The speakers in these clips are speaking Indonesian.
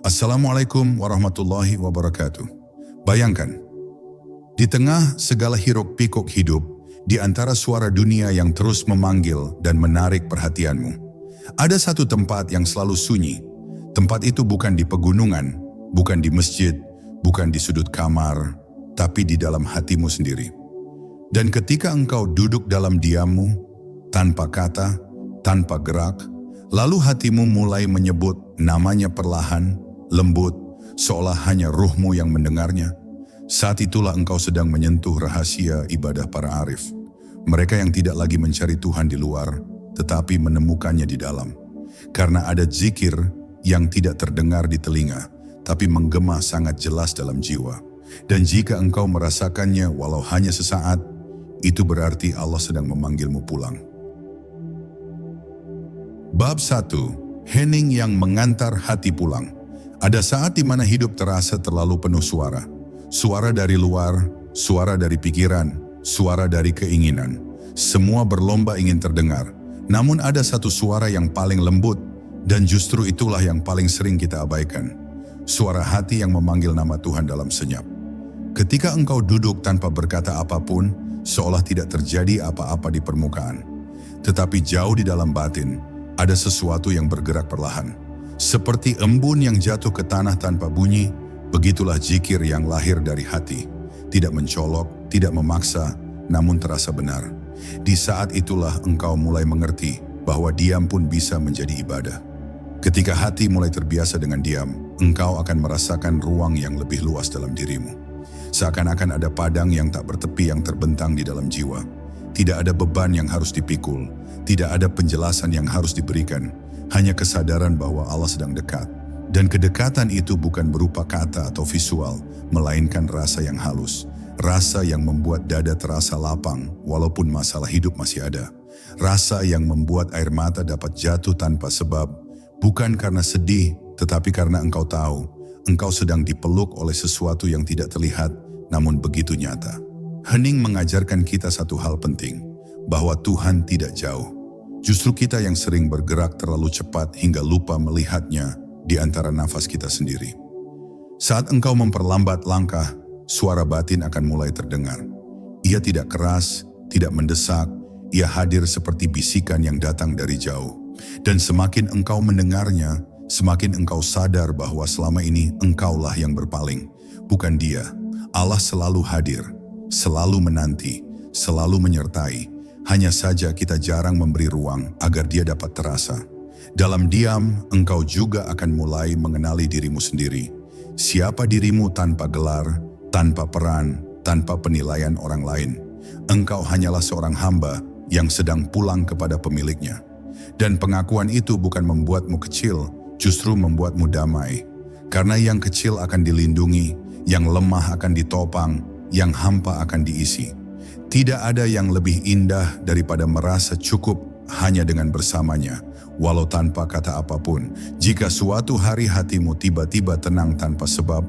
Assalamualaikum warahmatullahi wabarakatuh. Bayangkan, di tengah segala hiruk pikuk hidup, di antara suara dunia yang terus memanggil dan menarik perhatianmu, ada satu tempat yang selalu sunyi. Tempat itu bukan di pegunungan, bukan di masjid, bukan di sudut kamar, tapi di dalam hatimu sendiri. Dan ketika engkau duduk dalam diammu, tanpa kata, tanpa gerak, lalu hatimu mulai menyebut namanya perlahan, lembut, seolah hanya ruhmu yang mendengarnya. Saat itulah engkau sedang menyentuh rahasia ibadah para arif. Mereka yang tidak lagi mencari Tuhan di luar, tetapi menemukannya di dalam. Karena ada zikir yang tidak terdengar di telinga, tapi menggema sangat jelas dalam jiwa. Dan jika engkau merasakannya walau hanya sesaat, itu berarti Allah sedang memanggilmu pulang. Bab 1. Hening yang mengantar hati pulang. Ada saat di mana hidup terasa terlalu penuh suara. Suara dari luar, suara dari pikiran, suara dari keinginan. Semua berlomba ingin terdengar. Namun ada satu suara yang paling lembut, dan justru itulah yang paling sering kita abaikan. Suara hati yang memanggil nama Tuhan dalam senyap. Ketika engkau duduk tanpa berkata apapun, seolah tidak terjadi apa-apa di permukaan. Tetapi jauh di dalam batin, ada sesuatu yang bergerak perlahan. Seperti embun yang jatuh ke tanah tanpa bunyi, begitulah zikir yang lahir dari hati. Tidak mencolok, tidak memaksa, namun terasa benar. Di saat itulah engkau mulai mengerti bahwa diam pun bisa menjadi ibadah. Ketika hati mulai terbiasa dengan diam, engkau akan merasakan ruang yang lebih luas dalam dirimu. Seakan-akan ada padang yang tak bertepi yang terbentang di dalam jiwa. Tidak ada beban yang harus dipikul, tidak ada penjelasan yang harus diberikan, hanya kesadaran bahwa Allah sedang dekat. Dan kedekatan itu bukan berupa kata atau visual, melainkan rasa yang halus. Rasa yang membuat dada terasa lapang, walaupun masalah hidup masih ada. Rasa yang membuat air mata dapat jatuh tanpa sebab, bukan karena sedih, tetapi karena engkau tahu, engkau sedang dipeluk oleh sesuatu yang tidak terlihat, namun begitu nyata. Hening mengajarkan kita satu hal penting, bahwa Tuhan tidak jauh. Justru kita yang sering bergerak terlalu cepat hingga lupa melihatnya di antara nafas kita sendiri. Saat engkau memperlambat langkah, suara batin akan mulai terdengar. Ia tidak keras, tidak mendesak, ia hadir seperti bisikan yang datang dari jauh. Dan semakin engkau mendengarnya, semakin engkau sadar bahwa selama ini engkaulah yang berpaling, bukan dia. Allah selalu hadir, selalu menanti, selalu menyertai. Hanya saja kita jarang memberi ruang agar dia dapat terasa. Dalam diam, engkau juga akan mulai mengenali dirimu sendiri. Siapa dirimu tanpa gelar, tanpa peran, tanpa penilaian orang lain. Engkau hanyalah seorang hamba yang sedang pulang kepada pemiliknya. Dan pengakuan itu bukan membuatmu kecil, justru membuatmu damai. Karena yang kecil akan dilindungi, yang lemah akan ditopang, yang hampa akan diisi. Tidak ada yang lebih indah daripada merasa cukup hanya dengan bersamanya, walau tanpa kata apapun. Jika suatu hari hatimu tiba-tiba tenang tanpa sebab,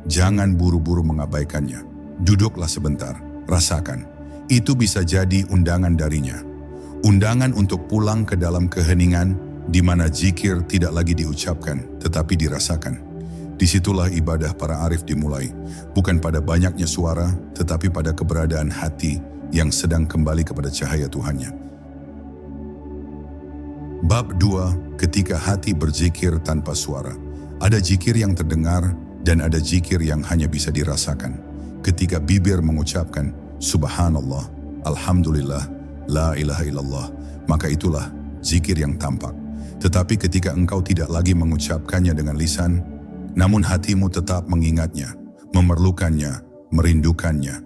jangan buru-buru mengabaikannya. Duduklah sebentar, rasakan. Itu bisa jadi undangan darinya. Undangan untuk pulang ke dalam keheningan, di mana zikir tidak lagi diucapkan, tetapi dirasakan. Disitulah ibadah para arif dimulai, bukan pada banyaknya suara, tetapi pada keberadaan hati yang sedang kembali kepada cahaya Tuhannya. Bab 2. Ketika hati berzikir tanpa suara. Ada zikir yang terdengar dan ada zikir yang hanya bisa dirasakan. Ketika bibir mengucapkan Subhanallah, Alhamdulillah, La ilaha illallah, maka itulah zikir yang tampak. Tetapi ketika engkau tidak lagi mengucapkannya dengan lisan, namun hatimu tetap mengingatnya, memerlukannya, merindukannya,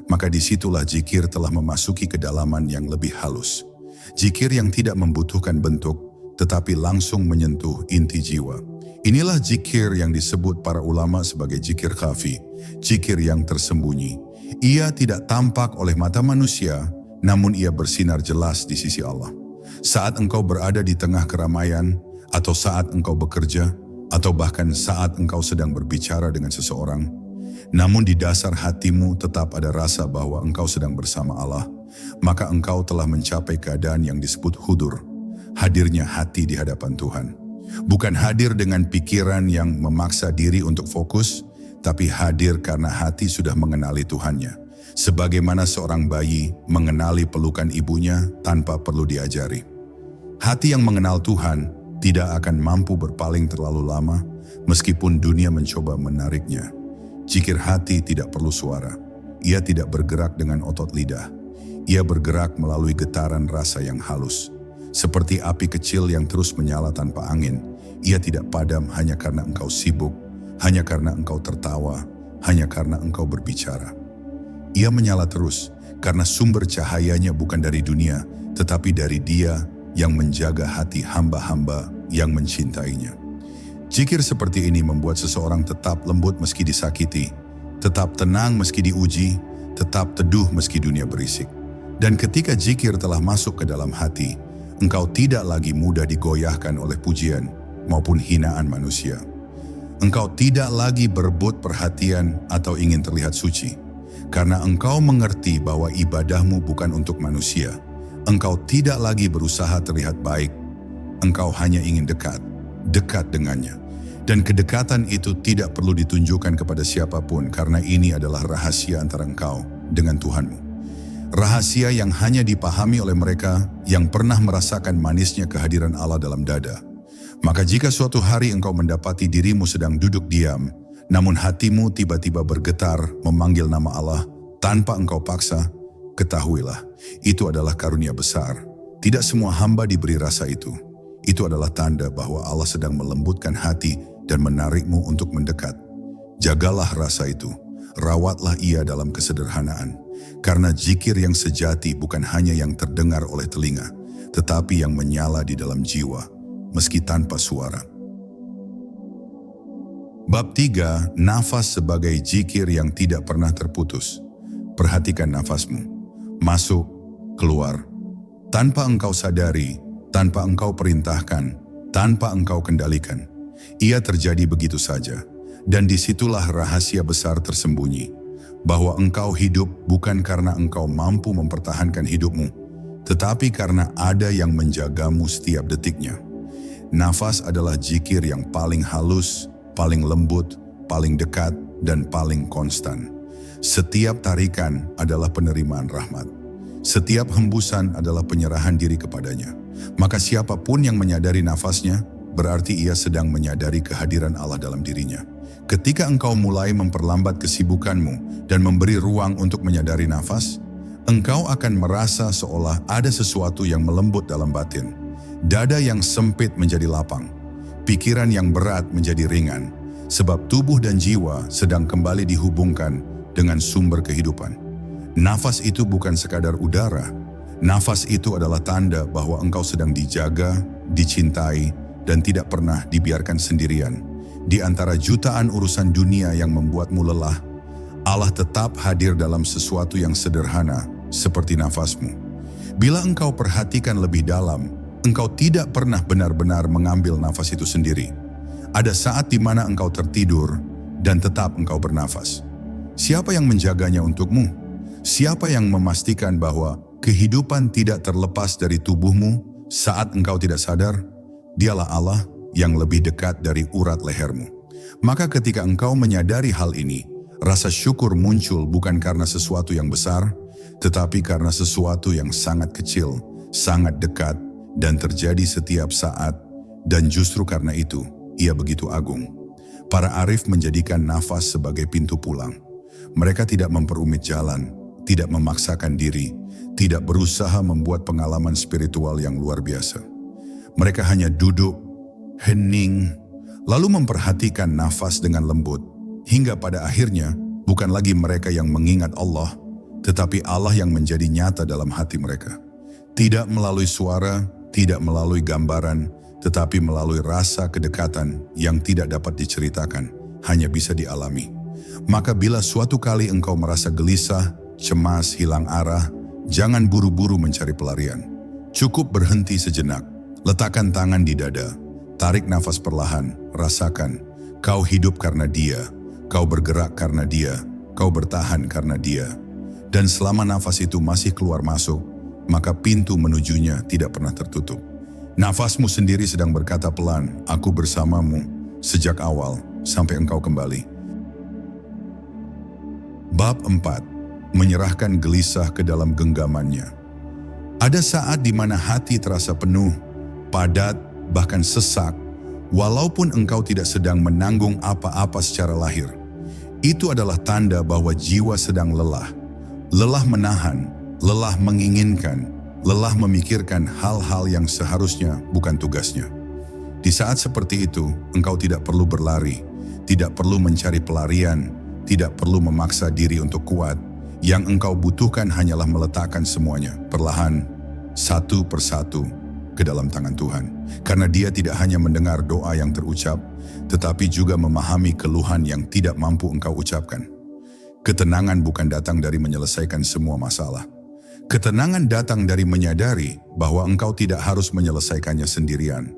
maka disitulah zikir telah memasuki kedalaman yang lebih halus. Zikir yang tidak membutuhkan bentuk, tetapi langsung menyentuh inti jiwa. Inilah zikir yang disebut para ulama sebagai zikir khafi, zikir yang tersembunyi. Ia tidak tampak oleh mata manusia, namun ia bersinar jelas di sisi Allah. Saat engkau berada di tengah keramaian, atau saat engkau bekerja, atau bahkan saat engkau sedang berbicara dengan seseorang, namun di dasar hatimu tetap ada rasa bahwa engkau sedang bersama Allah, maka engkau telah mencapai keadaan yang disebut hudur, hadirnya hati di hadapan Tuhan. Bukan hadir dengan pikiran yang memaksa diri untuk fokus, tapi hadir karena hati sudah mengenali Tuhannya. Sebagaimana seorang bayi mengenali pelukan ibunya tanpa perlu diajari. Hati yang mengenal Tuhan tidak akan mampu berpaling terlalu lama meskipun dunia mencoba menariknya. Zikir hati tidak perlu suara. Ia tidak bergerak dengan otot lidah. Ia bergerak melalui getaran rasa yang halus. Seperti api kecil yang terus menyala tanpa angin, ia tidak padam hanya karena engkau sibuk, hanya karena engkau tertawa, hanya karena engkau berbicara. Ia menyala terus karena sumber cahayanya bukan dari dunia, tetapi dari Dia yang menjaga hati hamba-hamba yang mencintainya. Zikir seperti ini membuat seseorang tetap lembut meski disakiti, tetap tenang meski diuji, tetap teduh meski dunia berisik. Dan ketika zikir telah masuk ke dalam hati, engkau tidak lagi mudah digoyahkan oleh pujian maupun hinaan manusia. Engkau tidak lagi berebut perhatian atau ingin terlihat suci, karena engkau mengerti bahwa ibadahmu bukan untuk manusia. Engkau tidak lagi berusaha terlihat baik, engkau hanya ingin dekat dengannya. Dan kedekatan itu tidak perlu ditunjukkan kepada siapapun, karena ini adalah rahasia antara engkau dengan Tuhanmu. Rahasia yang hanya dipahami oleh mereka yang pernah merasakan manisnya kehadiran Allah dalam dada. Maka jika suatu hari engkau mendapati dirimu sedang duduk diam, namun hatimu tiba-tiba bergetar memanggil nama Allah tanpa engkau paksa, ketahuilah, itu adalah karunia besar. Tidak semua hamba diberi rasa itu. Itu adalah tanda bahwa Allah sedang melembutkan hati dan menarikmu untuk mendekat. Jagalah rasa itu, rawatlah ia dalam kesederhanaan. Karena zikir yang sejati bukan hanya yang terdengar oleh telinga, tetapi yang menyala di dalam jiwa, meski tanpa suara. Bab 3, nafas sebagai zikir yang tidak pernah terputus. Perhatikan nafasmu, masuk, keluar. Tanpa engkau sadari, tanpa engkau perintahkan, tanpa engkau kendalikan. Ia terjadi begitu saja, dan disitulah rahasia besar tersembunyi. Bahwa engkau hidup bukan karena engkau mampu mempertahankan hidupmu, tetapi karena ada yang menjagamu setiap detiknya. Nafas adalah zikir yang paling halus, paling lembut, paling dekat, dan paling konstan. Setiap tarikan adalah penerimaan rahmat. Setiap hembusan adalah penyerahan diri kepadanya. Maka siapapun yang menyadari nafasnya, berarti ia sedang menyadari kehadiran Allah dalam dirinya. Ketika engkau mulai memperlambat kesibukanmu dan memberi ruang untuk menyadari nafas, engkau akan merasa seolah ada sesuatu yang melembut dalam batin. Dada yang sempit menjadi lapang, pikiran yang berat menjadi ringan, sebab tubuh dan jiwa sedang kembali dihubungkan dengan sumber kehidupan. Nafas itu bukan sekadar udara, nafas itu adalah tanda bahwa engkau sedang dijaga, dicintai, dan tidak pernah dibiarkan sendirian. Di antara jutaan urusan dunia yang membuatmu lelah, Allah tetap hadir dalam sesuatu yang sederhana seperti nafasmu. Bila engkau perhatikan lebih dalam, engkau tidak pernah benar-benar mengambil nafas itu sendiri. Ada saat di mana engkau tertidur dan tetap engkau bernafas. Siapa yang menjaganya untukmu? Siapa yang memastikan bahwa kehidupan tidak terlepas dari tubuhmu saat engkau tidak sadar? Dialah Allah yang lebih dekat dari urat lehermu. Maka ketika engkau menyadari hal ini, rasa syukur muncul bukan karena sesuatu yang besar, tetapi karena sesuatu yang sangat kecil, sangat dekat, dan terjadi setiap saat, dan justru karena itu, ia begitu agung. Para arif menjadikan nafas sebagai pintu pulang. Mereka tidak memperumit jalan, tidak memaksakan diri, tidak berusaha membuat pengalaman spiritual yang luar biasa. Mereka hanya duduk, hening, lalu memperhatikan nafas dengan lembut, hingga pada akhirnya bukan lagi mereka yang mengingat Allah, tetapi Allah yang menjadi nyata dalam hati mereka. Tidak melalui suara, tidak melalui gambaran, tetapi melalui rasa kedekatan yang tidak dapat diceritakan, hanya bisa dialami. Maka bila suatu kali engkau merasa gelisah, cemas, hilang arah, jangan buru-buru mencari pelarian. Cukup berhenti sejenak, letakkan tangan di dada, tarik nafas perlahan, rasakan. Kau hidup karena Dia, kau bergerak karena Dia, kau bertahan karena Dia. Dan selama nafas itu masih keluar masuk, maka pintu menujunya tidak pernah tertutup. Nafasmu sendiri sedang berkata pelan, "Aku bersamamu sejak awal sampai engkau kembali." Bab 4. Menyerahkan gelisah ke dalam genggamannya. Ada saat di mana hati terasa penuh, padat, bahkan sesak, walaupun engkau tidak sedang menanggung apa-apa secara lahir. Itu adalah tanda bahwa jiwa sedang lelah. Lelah menahan, lelah menginginkan, lelah memikirkan hal-hal yang seharusnya bukan tugasnya. Di saat seperti itu, engkau tidak perlu berlari, tidak perlu mencari pelarian, tidak perlu memaksa diri untuk kuat. Yang engkau butuhkan hanyalah meletakkan semuanya perlahan, satu persatu, ke dalam tangan Tuhan. Karena Dia tidak hanya mendengar doa yang terucap, tetapi juga memahami keluhan yang tidak mampu engkau ucapkan. Ketenangan bukan datang dari menyelesaikan semua masalah. Ketenangan datang dari menyadari bahwa engkau tidak harus menyelesaikannya sendirian.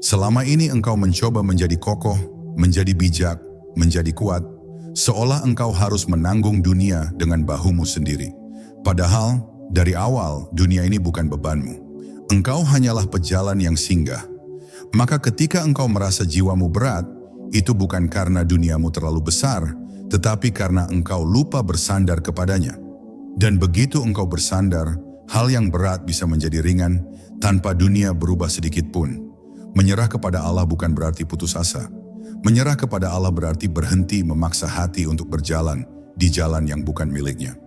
Selama ini engkau mencoba menjadi kokoh, menjadi bijak, menjadi kuat, seolah engkau harus menanggung dunia dengan bahumu sendiri. Padahal, dari awal dunia ini bukan bebanmu. Engkau hanyalah pejalan yang singgah. Maka ketika engkau merasa jiwamu berat, itu bukan karena duniamu terlalu besar, tetapi karena engkau lupa bersandar kepadanya. Dan begitu engkau bersandar, hal yang berat bisa menjadi ringan tanpa dunia berubah sedikit pun. Menyerah kepada Allah bukan berarti putus asa. Menyerah kepada Allah berarti berhenti memaksa hati untuk berjalan di jalan yang bukan miliknya.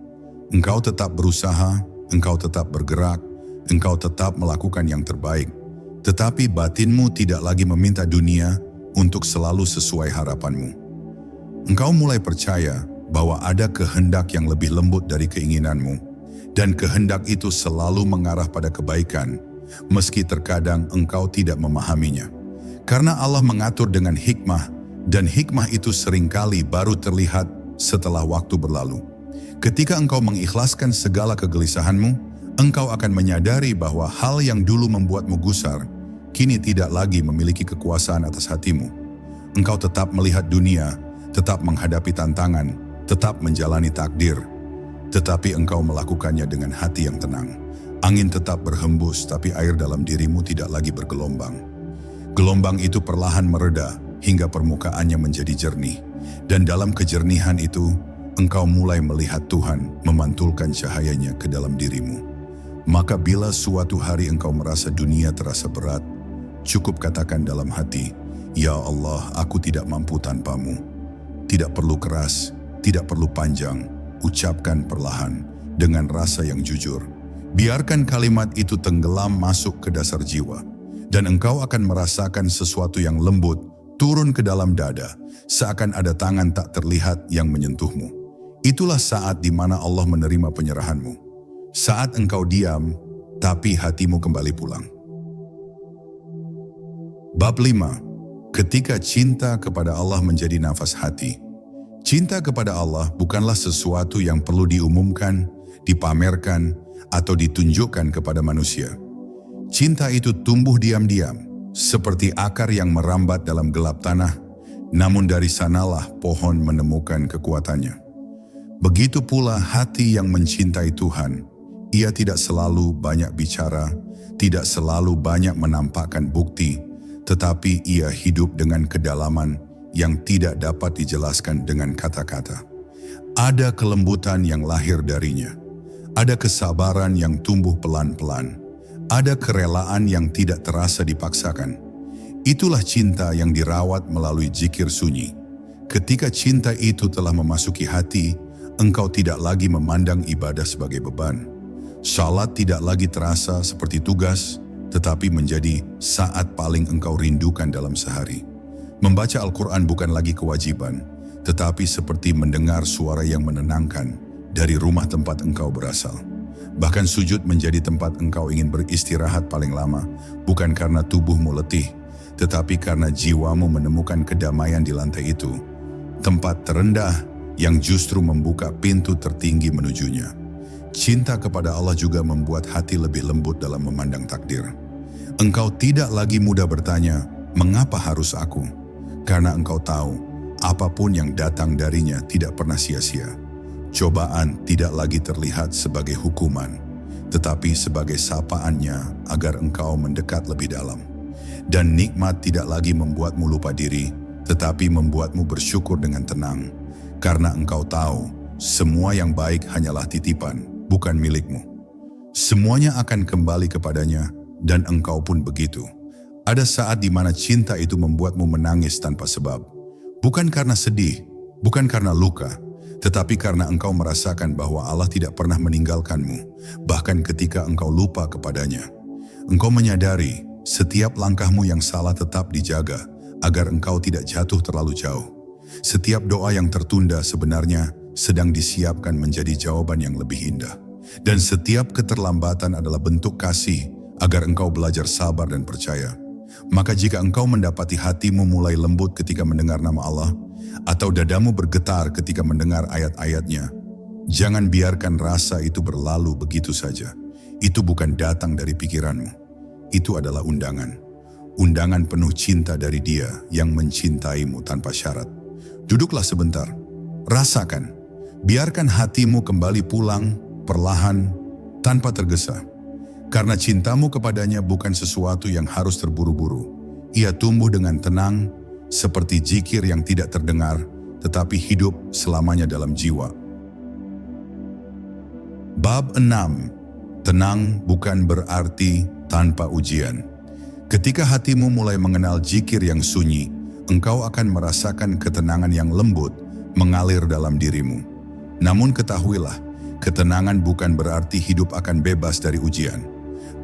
Engkau tetap berusaha, engkau tetap bergerak, engkau tetap melakukan yang terbaik. Tetapi batinmu tidak lagi meminta dunia untuk selalu sesuai harapanmu. Engkau mulai percaya bahwa ada kehendak yang lebih lembut dari keinginanmu, dan kehendak itu selalu mengarah pada kebaikan, meski terkadang engkau tidak memahaminya. Karena Allah mengatur dengan hikmah, dan hikmah itu seringkali baru terlihat setelah waktu berlalu. Ketika engkau mengikhlaskan segala kegelisahanmu, engkau akan menyadari bahwa hal yang dulu membuatmu gusar, kini tidak lagi memiliki kekuasaan atas hatimu. Engkau tetap melihat dunia, tetap menghadapi tantangan, tetap menjalani takdir, tetapi engkau melakukannya dengan hati yang tenang. Angin tetap berhembus, tapi air dalam dirimu tidak lagi bergelombang. Gelombang itu perlahan mereda hingga permukaannya menjadi jernih. Dan dalam kejernihan itu, engkau mulai melihat Tuhan memantulkan cahayanya ke dalam dirimu. Maka bila suatu hari engkau merasa dunia terasa berat, cukup katakan dalam hati, "Ya Allah, aku tidak mampu tanpamu." Tidak perlu keras, tidak perlu panjang, ucapkan perlahan dengan rasa yang jujur. Biarkan kalimat itu tenggelam masuk ke dasar jiwa. Dan engkau akan merasakan sesuatu yang lembut turun ke dalam dada, seakan ada tangan tak terlihat yang menyentuhmu. Itulah saat di mana Allah menerima penyerahanmu. Saat engkau diam, tapi hatimu kembali pulang. Bab 5. Ketika cinta kepada Allah menjadi nafas hati. Cinta kepada Allah bukanlah sesuatu yang perlu diumumkan, dipamerkan, atau ditunjukkan kepada manusia. Cinta itu tumbuh diam-diam, seperti akar yang merambat dalam gelap tanah, namun dari sanalah pohon menemukan kekuatannya. Begitu pula hati yang mencintai Tuhan. Ia tidak selalu banyak bicara, tidak selalu banyak menampakkan bukti, tetapi ia hidup dengan kedalaman yang tidak dapat dijelaskan dengan kata-kata. Ada kelembutan yang lahir darinya, ada kesabaran yang tumbuh pelan-pelan, ada kerelaan yang tidak terasa dipaksakan. Itulah cinta yang dirawat melalui zikir sunyi. Ketika cinta itu telah memasuki hati, engkau tidak lagi memandang ibadah sebagai beban. Salat tidak lagi terasa seperti tugas, tetapi menjadi saat paling engkau rindukan dalam sehari. Membaca Al-Quran bukan lagi kewajiban, tetapi seperti mendengar suara yang menenangkan dari rumah tempat engkau berasal. Bahkan sujud menjadi tempat engkau ingin beristirahat paling lama, bukan karena tubuhmu letih, tetapi karena jiwamu menemukan kedamaian di lantai itu. Tempat terendah yang justru membuka pintu tertinggi menujunya. Cinta kepada Allah juga membuat hati lebih lembut dalam memandang takdir. Engkau tidak lagi mudah bertanya, "Mengapa harus aku?" Karena engkau tahu, apapun yang datang darinya tidak pernah sia-sia. Cobaan tidak lagi terlihat sebagai hukuman, tetapi sebagai sapaannya agar engkau mendekat lebih dalam. Dan nikmat tidak lagi membuatmu lupa diri, tetapi membuatmu bersyukur dengan tenang, karena engkau tahu semua yang baik hanyalah titipan, bukan milikmu. Semuanya akan kembali kepadanya, dan engkau pun begitu. Ada saat di mana cinta itu membuatmu menangis tanpa sebab, bukan karena sedih, bukan karena luka, tetapi karena engkau merasakan bahwa Allah tidak pernah meninggalkanmu, bahkan ketika engkau lupa kepadanya. Engkau menyadari setiap langkahmu yang salah tetap dijaga, agar engkau tidak jatuh terlalu jauh. Setiap doa yang tertunda sebenarnya sedang disiapkan menjadi jawaban yang lebih indah. Dan setiap keterlambatan adalah bentuk kasih, agar engkau belajar sabar dan percaya. Maka jika engkau mendapati hatimu mulai lembut ketika mendengar nama Allah, atau dadamu bergetar ketika mendengar ayat-ayatnya, jangan biarkan rasa itu berlalu begitu saja. Itu bukan datang dari pikiranmu. Itu adalah undangan. Undangan penuh cinta dari Dia yang mencintaimu tanpa syarat. Duduklah sebentar, rasakan. Biarkan hatimu kembali pulang, perlahan, tanpa tergesa. Karena cintamu kepadanya bukan sesuatu yang harus terburu-buru. Ia tumbuh dengan tenang, seperti zikir yang tidak terdengar, tetapi hidup selamanya dalam jiwa. Bab 6. Tenang bukan berarti tanpa ujian. Ketika hatimu mulai mengenal zikir yang sunyi, engkau akan merasakan ketenangan yang lembut mengalir dalam dirimu. Namun ketahuilah, ketenangan bukan berarti hidup akan bebas dari ujian.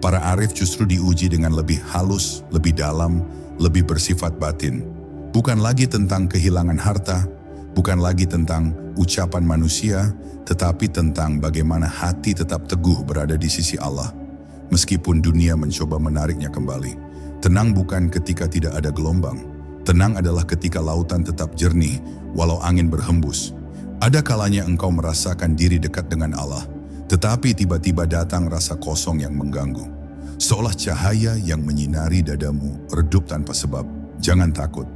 Para arif justru diuji dengan lebih halus, lebih dalam, lebih bersifat batin. Bukan lagi tentang kehilangan harta, bukan lagi tentang ucapan manusia, tetapi tentang bagaimana hati tetap teguh berada di sisi Allah. Meskipun dunia mencoba menariknya kembali. Tenang bukan ketika tidak ada gelombang. Tenang adalah ketika lautan tetap jernih, walau angin berhembus. Ada kalanya engkau merasakan diri dekat dengan Allah, tetapi tiba-tiba datang rasa kosong yang mengganggu. Seolah cahaya yang menyinari dadamu redup tanpa sebab. Jangan takut.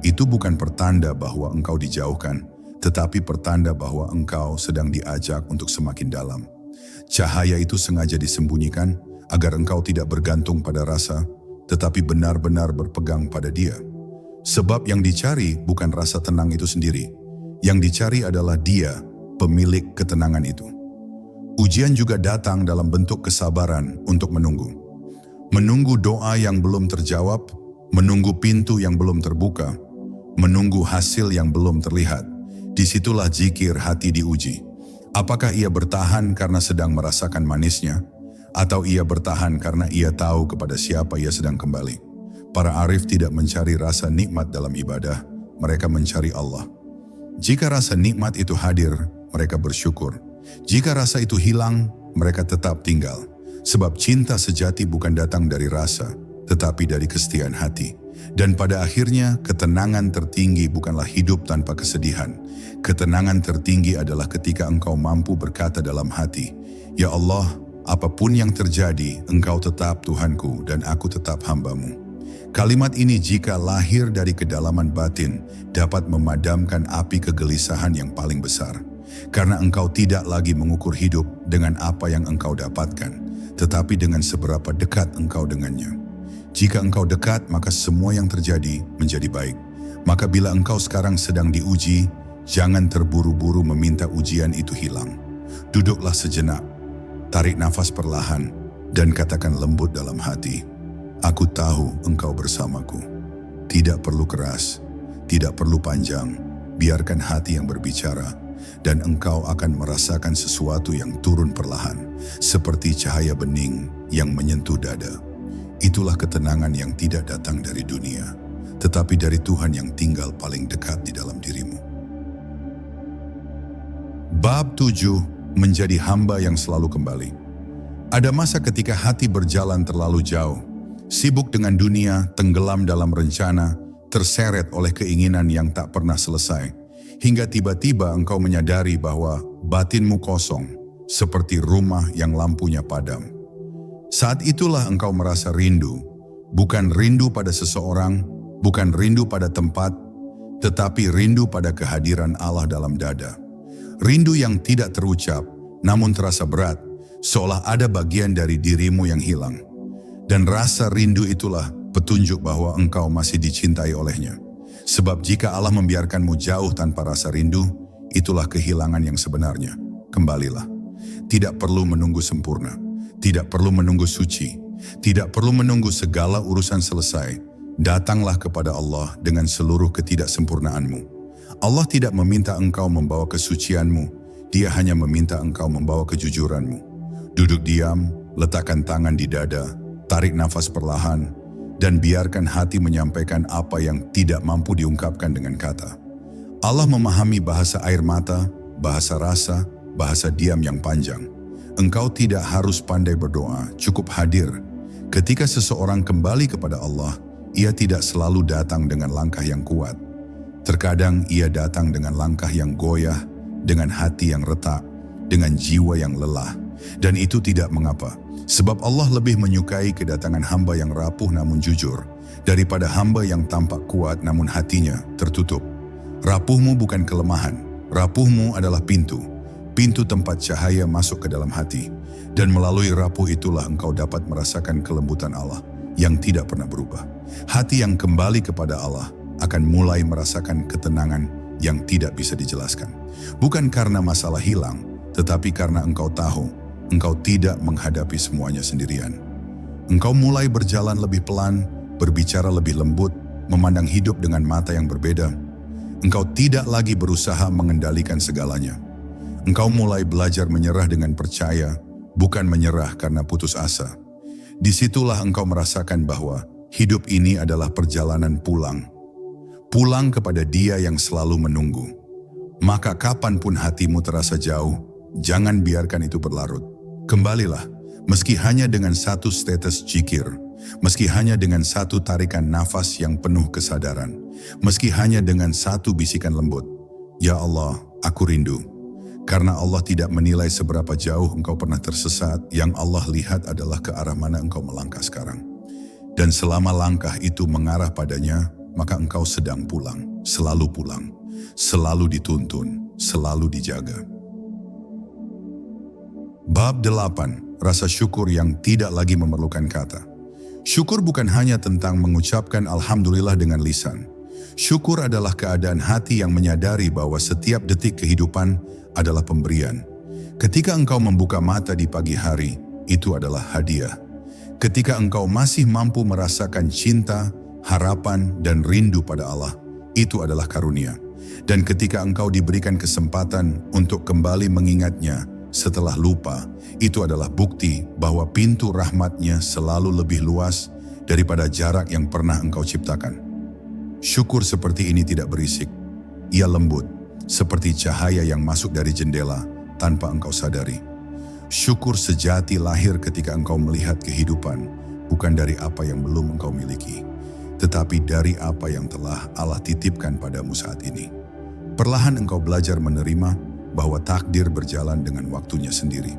Itu bukan pertanda bahwa engkau dijauhkan, tetapi pertanda bahwa engkau sedang diajak untuk semakin dalam. Cahaya itu sengaja disembunyikan agar engkau tidak bergantung pada rasa, tetapi benar-benar berpegang pada Dia. Sebab yang dicari bukan rasa tenang itu sendiri. Yang dicari adalah Dia, pemilik ketenangan itu. Ujian juga datang dalam bentuk kesabaran untuk menunggu. Menunggu doa yang belum terjawab, menunggu pintu yang belum terbuka, menunggu hasil yang belum terlihat. Disitulah zikir hati diuji. Apakah ia bertahan karena sedang merasakan manisnya, atau ia bertahan karena ia tahu kepada siapa ia sedang kembali? Para arif tidak mencari rasa nikmat dalam ibadah, mereka mencari Allah. Jika rasa nikmat itu hadir, mereka bersyukur. Jika rasa itu hilang, mereka tetap tinggal. Sebab cinta sejati bukan datang dari rasa, tetapi dari kesetiaan hati. Dan pada akhirnya, ketenangan tertinggi bukanlah hidup tanpa kesedihan. Ketenangan tertinggi adalah ketika engkau mampu berkata dalam hati, "Ya Allah, apapun yang terjadi, Engkau tetap Tuhanku dan aku tetap hamba-Mu." Kalimat ini jika lahir dari kedalaman batin, dapat memadamkan api kegelisahan yang paling besar. Karena engkau tidak lagi mengukur hidup dengan apa yang engkau dapatkan, tetapi dengan seberapa dekat engkau dengannya. Jika engkau dekat, maka semua yang terjadi menjadi baik. Maka bila engkau sekarang sedang diuji, jangan terburu-buru meminta ujian itu hilang. Duduklah sejenak, tarik nafas perlahan, dan katakan lembut dalam hati, "Aku tahu engkau bersamaku." Tidak perlu keras, tidak perlu panjang, biarkan hati yang berbicara, dan engkau akan merasakan sesuatu yang turun perlahan, seperti cahaya bening yang menyentuh dada. Itulah ketenangan yang tidak datang dari dunia, tetapi dari Tuhan yang tinggal paling dekat di dalam dirimu. Bab 7. Menjadi hamba yang selalu kembali. Ada masa ketika hati berjalan terlalu jauh, sibuk dengan dunia, tenggelam dalam rencana, terseret oleh keinginan yang tak pernah selesai, hingga tiba-tiba engkau menyadari bahwa batinmu kosong, seperti rumah yang lampunya padam. Saat itulah engkau merasa rindu, bukan rindu pada seseorang, bukan rindu pada tempat, tetapi rindu pada kehadiran Allah dalam dada. Rindu yang tidak terucap, namun terasa berat, seolah ada bagian dari dirimu yang hilang. Dan rasa rindu itulah petunjuk bahwa engkau masih dicintai olehnya. Sebab jika Allah membiarkanmu jauh tanpa rasa rindu, itulah kehilangan yang sebenarnya. Kembalilah. Tidak perlu menunggu sempurna, tidak perlu menunggu suci, tidak perlu menunggu segala urusan selesai. Datanglah kepada Allah dengan seluruh ketidaksempurnaanmu. Allah tidak meminta engkau membawa kesucianmu, Dia hanya meminta engkau membawa kejujuranmu. Duduk diam, letakkan tangan di dada, tarik nafas perlahan, dan biarkan hati menyampaikan apa yang tidak mampu diungkapkan dengan kata. Allah memahami bahasa air mata, bahasa rasa, bahasa diam yang panjang. Engkau tidak harus pandai berdoa, cukup hadir. Ketika seseorang kembali kepada Allah, ia tidak selalu datang dengan langkah yang kuat. Terkadang ia datang dengan langkah yang goyah, dengan hati yang retak, dengan jiwa yang lelah. Dan itu tidak mengapa, sebab Allah lebih menyukai kedatangan hamba yang rapuh namun jujur, daripada hamba yang tampak kuat namun hatinya tertutup. Rapuhmu bukan kelemahan, rapuhmu adalah pintu. Pintu tempat cahaya masuk ke dalam hati. Dan melalui rapuh itulah engkau dapat merasakan kelembutan Allah yang tidak pernah berubah. Hati yang kembali kepada Allah akan mulai merasakan ketenangan yang tidak bisa dijelaskan. Bukan karena masalah hilang, tetapi karena engkau tahu, engkau tidak menghadapi semuanya sendirian. Engkau mulai berjalan lebih pelan, berbicara lebih lembut, memandang hidup dengan mata yang berbeda. Engkau tidak lagi berusaha mengendalikan segalanya. Engkau mulai belajar menyerah dengan percaya, bukan menyerah karena putus asa. Disitulah engkau merasakan bahwa hidup ini adalah perjalanan pulang. Pulang kepada Dia yang selalu menunggu. Maka kapanpun hatimu terasa jauh, jangan biarkan itu berlarut. Kembalilah, meski hanya dengan satu tetes zikir, meski hanya dengan satu tarikan nafas yang penuh kesadaran, meski hanya dengan satu bisikan lembut, "Ya Allah, aku rindu." Karena Allah tidak menilai seberapa jauh engkau pernah tersesat, yang Allah lihat adalah ke arah mana engkau melangkah sekarang. Dan selama langkah itu mengarah padanya, maka engkau sedang pulang, selalu dituntun, selalu dijaga. Bab 8, rasa syukur yang tidak lagi memerlukan kata. Syukur bukan hanya tentang mengucapkan Alhamdulillah dengan lisan. Syukur adalah keadaan hati yang menyadari bahwa setiap detik kehidupan adalah pemberian. Ketika engkau membuka mata di pagi hari, itu adalah hadiah. Ketika engkau masih mampu merasakan cinta, harapan, dan rindu pada Allah, itu adalah karunia. Dan ketika engkau diberikan kesempatan untuk kembali mengingatnya setelah lupa, itu adalah bukti bahwa pintu rahmatnya selalu lebih luas daripada jarak yang pernah engkau ciptakan. Syukur seperti ini tidak berisik. Ia lembut, seperti cahaya yang masuk dari jendela tanpa engkau sadari. Syukur sejati lahir ketika engkau melihat kehidupan bukan dari apa yang belum engkau miliki, tetapi dari apa yang telah Allah titipkan padamu saat ini. Perlahan engkau belajar menerima bahwa takdir berjalan dengan waktunya sendiri.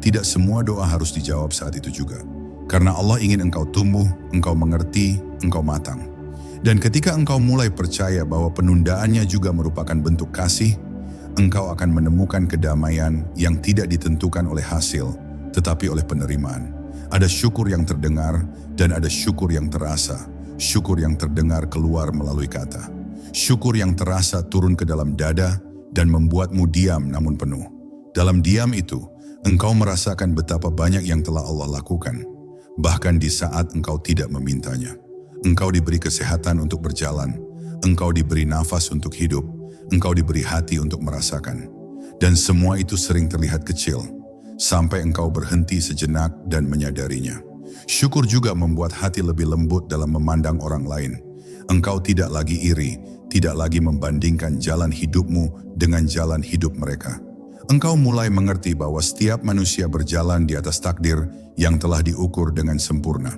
Tidak semua doa harus dijawab saat itu juga, karena Allah ingin engkau tumbuh, engkau mengerti, engkau matang. Dan ketika engkau mulai percaya bahwa penundaannya juga merupakan bentuk kasih, engkau akan menemukan kedamaian yang tidak ditentukan oleh hasil, tetapi oleh penerimaan. Ada syukur yang terdengar dan ada syukur yang terasa. Syukur yang terdengar keluar melalui kata. Syukur yang terasa turun ke dalam dada dan membuatmu diam namun penuh. Dalam diam itu, engkau merasakan betapa banyak yang telah Allah lakukan, bahkan di saat engkau tidak memintanya. Engkau diberi kesehatan untuk berjalan, engkau diberi nafas untuk hidup, engkau diberi hati untuk merasakan. Dan semua itu sering terlihat kecil, sampai engkau berhenti sejenak dan menyadarinya. Syukur juga membuat hati lebih lembut dalam memandang orang lain. Engkau tidak lagi iri, tidak lagi membandingkan jalan hidupmu dengan jalan hidup mereka. Engkau mulai mengerti bahwa setiap manusia berjalan di atas takdir yang telah diukur dengan sempurna.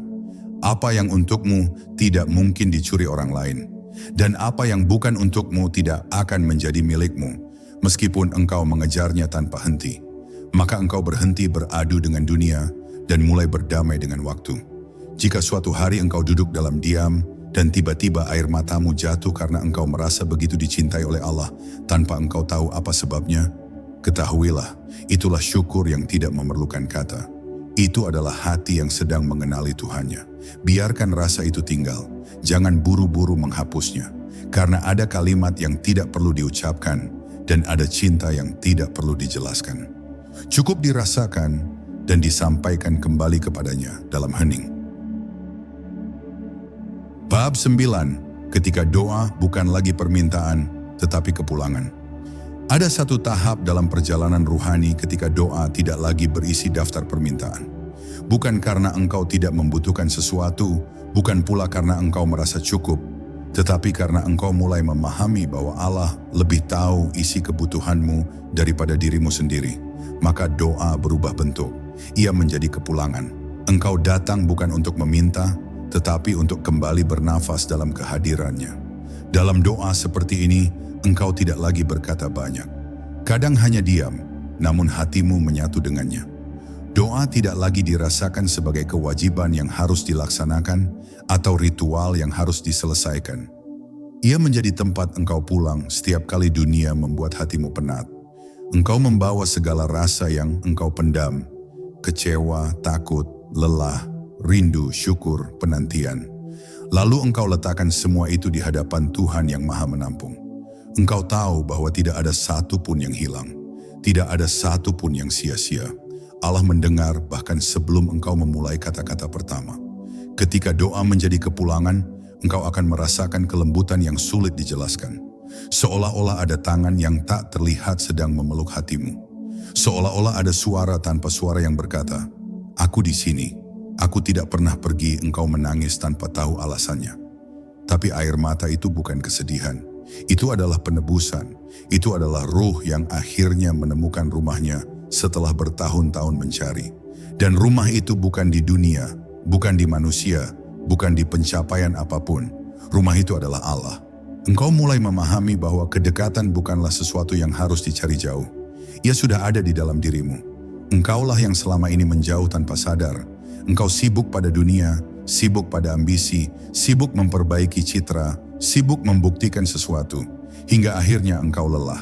Apa yang untukmu tidak mungkin dicuri orang lain, dan apa yang bukan untukmu tidak akan menjadi milikmu, meskipun engkau mengejarnya tanpa henti. Maka engkau berhenti beradu dengan dunia dan mulai berdamai dengan waktu. Jika suatu hari engkau duduk dalam diam dan tiba-tiba air matamu jatuh karena engkau merasa begitu dicintai oleh Allah tanpa engkau tahu apa sebabnya, Ketahuilah, itulah syukur yang tidak memerlukan kata. Itu adalah hati yang sedang mengenali Tuhannya. Biarkan rasa itu tinggal, jangan buru-buru menghapusnya. Karena ada kalimat yang tidak perlu diucapkan, dan ada cinta yang tidak perlu dijelaskan. Cukup dirasakan dan disampaikan kembali kepadanya dalam hening. Bab 9, ketika doa bukan lagi permintaan, tetapi kepulangan. Ada satu tahap dalam perjalanan ruhani ketika doa tidak lagi berisi daftar permintaan. Bukan karena engkau tidak membutuhkan sesuatu, bukan pula karena engkau merasa cukup, tetapi karena engkau mulai memahami bahwa Allah lebih tahu isi kebutuhanmu daripada dirimu sendiri. Maka doa berubah bentuk, ia menjadi kepulangan. Engkau datang bukan untuk meminta, tetapi untuk kembali bernafas dalam kehadirannya. Dalam doa seperti ini, engkau tidak lagi berkata banyak. Kadang hanya diam, namun hatimu menyatu dengannya. Doa tidak lagi dirasakan sebagai kewajiban yang harus dilaksanakan atau ritual yang harus diselesaikan. Ia menjadi tempat engkau pulang setiap kali dunia membuat hatimu penat. Engkau membawa segala rasa yang engkau pendam, kecewa, takut, lelah, rindu, syukur, penantian. Lalu engkau letakkan semua itu di hadapan Tuhan yang Maha Menampung. Engkau tahu bahwa tidak ada satu pun yang hilang, tidak ada satu pun yang sia-sia. Allah mendengar bahkan sebelum engkau memulai kata-kata pertama. Ketika doa menjadi kepulangan, engkau akan merasakan kelembutan yang sulit dijelaskan. Seolah-olah ada tangan yang tak terlihat sedang memeluk hatimu. Seolah-olah ada suara tanpa suara yang berkata, "Aku di sini. Aku tidak pernah pergi." Engkau menangis tanpa tahu alasannya. Tapi air mata itu bukan kesedihan. Itu adalah penebusan. Itu adalah ruh yang akhirnya menemukan rumahnya setelah bertahun-tahun mencari. Dan rumah itu bukan di dunia, bukan di manusia, bukan di pencapaian apapun. Rumah itu adalah Allah. Engkau mulai memahami bahwa kedekatan bukanlah sesuatu yang harus dicari jauh. Ia sudah ada di dalam dirimu. Engkaulah yang selama ini menjauh tanpa sadar. Engkau sibuk pada dunia, sibuk pada ambisi, sibuk memperbaiki citra, sibuk membuktikan sesuatu, hingga akhirnya engkau lelah.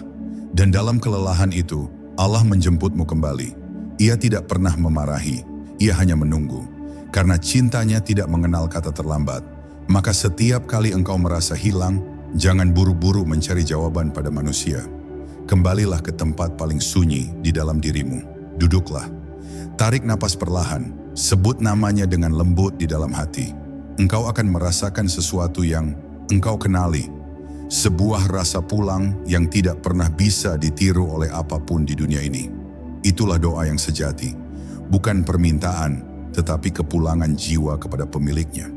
Dan dalam kelelahan itu, Allah menjemputmu kembali. Ia tidak pernah memarahi, ia hanya menunggu. Karena cintanya tidak mengenal kata terlambat, maka setiap kali engkau merasa hilang, jangan buru-buru mencari jawaban pada manusia. Kembalilah ke tempat paling sunyi di dalam dirimu. Duduklah. Tarik napas perlahan. Sebut namanya dengan lembut di dalam hati. Engkau akan merasakan sesuatu yang engkau kenali. Sebuah rasa pulang yang tidak pernah bisa ditiru oleh apapun di dunia ini. Itulah doa yang sejati. Bukan permintaan, tetapi kepulangan jiwa kepada pemiliknya.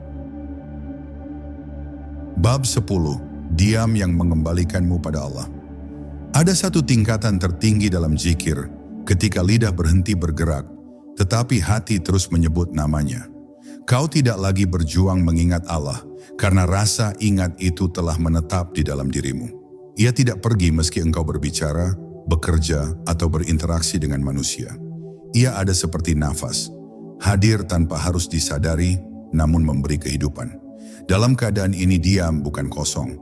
Bab 10. Diam yang mengembalikanmu pada Allah. Ada satu tingkatan tertinggi dalam zikir, ketika lidah berhenti bergerak, tetapi hati terus menyebut namanya. Kau tidak lagi berjuang mengingat Allah, karena rasa ingat itu telah menetap di dalam dirimu. Ia tidak pergi meski engkau berbicara, bekerja, atau berinteraksi dengan manusia. Ia ada seperti nafas, hadir tanpa harus disadari, namun memberi kehidupan. Dalam keadaan ini diam bukan kosong.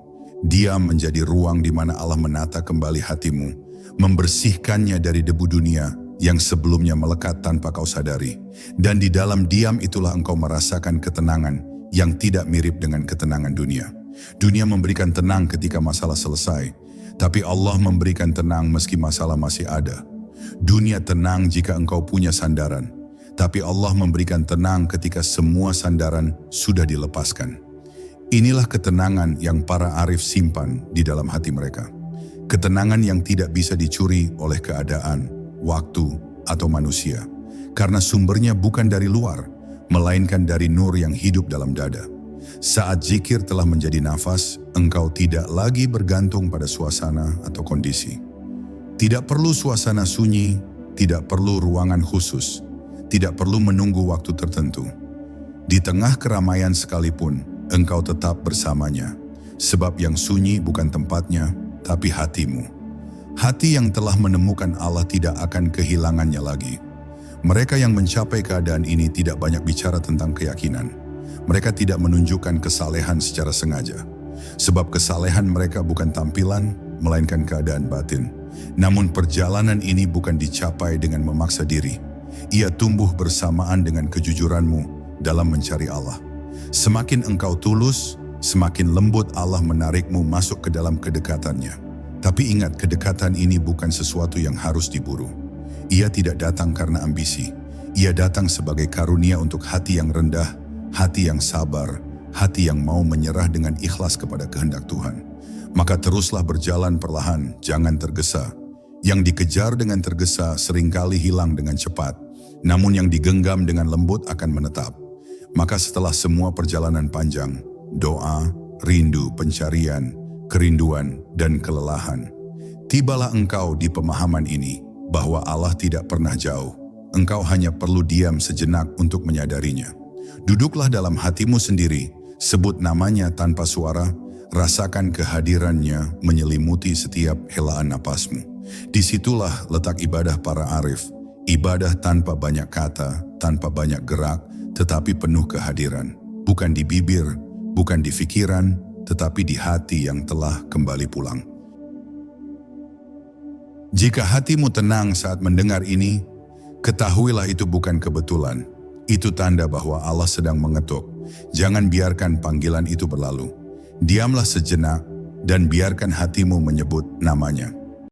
Diam menjadi ruang di mana Allah menata kembali hatimu, membersihkannya dari debu dunia yang sebelumnya melekat tanpa kau sadari. Dan di dalam diam itulah engkau merasakan ketenangan yang tidak mirip dengan ketenangan dunia. Dunia memberikan tenang ketika masalah selesai, tapi Allah memberikan tenang meski masalah masih ada. Dunia tenang jika engkau punya sandaran, tapi Allah memberikan tenang ketika semua sandaran sudah dilepaskan. Inilah ketenangan yang para arif simpan di dalam hati mereka. Ketenangan yang tidak bisa dicuri oleh keadaan, waktu, atau manusia. Karena sumbernya bukan dari luar, melainkan dari nur yang hidup dalam dada. Saat zikir telah menjadi nafas, engkau tidak lagi bergantung pada suasana atau kondisi. Tidak perlu suasana sunyi, tidak perlu ruangan khusus, tidak perlu menunggu waktu tertentu. Di tengah keramaian sekalipun, engkau tetap bersamanya, sebab yang sunyi bukan tempatnya, tapi hatimu. Hati yang telah menemukan Allah tidak akan kehilangannya lagi. Mereka yang mencapai keadaan ini tidak banyak bicara tentang keyakinan. Mereka tidak menunjukkan kesalehan secara sengaja, sebab kesalehan mereka bukan tampilan, melainkan keadaan batin. Namun perjalanan ini bukan dicapai dengan memaksa diri. Ia tumbuh bersamaan dengan kejujuranmu dalam mencari Allah. Semakin engkau tulus, semakin lembut Allah menarikmu masuk ke dalam kedekatannya. Tapi ingat, kedekatan ini bukan sesuatu yang harus diburu. Ia tidak datang karena ambisi. Ia datang sebagai karunia untuk hati yang rendah, hati yang sabar, hati yang mau menyerah dengan ikhlas kepada kehendak Tuhan. Maka teruslah berjalan perlahan, jangan tergesa. Yang dikejar dengan tergesa seringkali hilang dengan cepat, namun yang digenggam dengan lembut akan menetap. Maka setelah semua perjalanan panjang, doa, rindu, pencarian, kerinduan, dan kelelahan, tibalah engkau di pemahaman ini, bahwa Allah tidak pernah jauh. Engkau hanya perlu diam sejenak untuk menyadarinya. Duduklah dalam hatimu sendiri, sebut namanya tanpa suara, rasakan kehadirannya menyelimuti setiap helaan napasmu. Disitulah letak ibadah para arif, ibadah tanpa banyak kata, tanpa banyak gerak, tetapi penuh kehadiran. Bukan di bibir, bukan di pikiran, tetapi di hati yang telah kembali pulang. Jika hatimu tenang saat mendengar ini, ketahuilah itu bukan kebetulan. Itu tanda bahwa Allah sedang mengetuk. Jangan biarkan panggilan itu berlalu. Diamlah sejenak dan biarkan hatimu menyebut namanya.